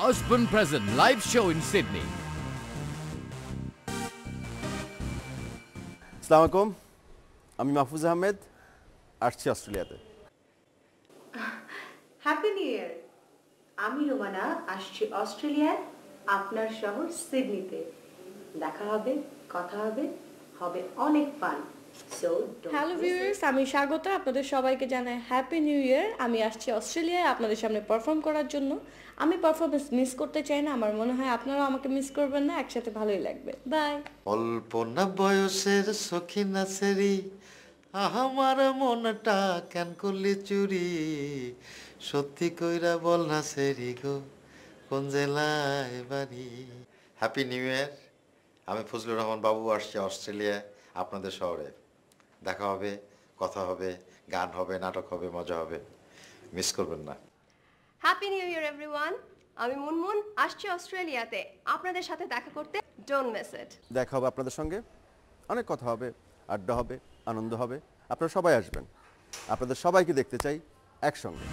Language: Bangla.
Osborne Present live show in Sydney. আসসালামু আলাইকুম, আমি মাহফুজ আহমেদ, আসছি অস্ট্রেলিয়াতে। Happy new year. আমি রোমানা, আসছি অস্ট্রেলিয়ায়, আপনার শহর সিডনিতে। দেখা হবে, কথা হবে, হবে অনেক ফান। হ্যালো ভিউয়ার্স, আমি স্বাগতা, আপনাদের সবাইকে জানাই হ্যাপি নিউ ইয়ার। আমি আসছি অস্ট্রেলিয়ায় আপনাদের সামনে পারফর্ম করার জন্য। আমি পারফরমেন্স মিস করতে চাই না, আমার মনে হয় আপনারাও আমাকে মিস করবেন না, একসাথে ভালোই লাগবে। বাই। অল্প না বয়সের সখী নাচেরি, আমার মনটা কেন করলি চুরি, সত্যি কইরা বল না সেরি গো, কোন জেলায় বাড়ি। Happy new year. আমি ফজলুর রহমান বাবু, আসছি অস্ট্রেলিয়ায় আপনাদের শহরে। দেখা হবে, কথা হবে, গান হবে, নাটক হবে, মজা হবে, মিস করবেন না। Happy new year everyone. আমি মুনমুন, আসছি অস্ট্রেলিয়াতে আপনাদের সাথে দেখা করতে। Don't miss it. দেখা হবে আপনাদের সঙ্গে, অনেক কথা হবে, আড্ডা হবে, আনন্দ হবে। আপনারা সবাই আসবেন, আপনাদের সবাইকে দেখতে চাই একসঙ্গে।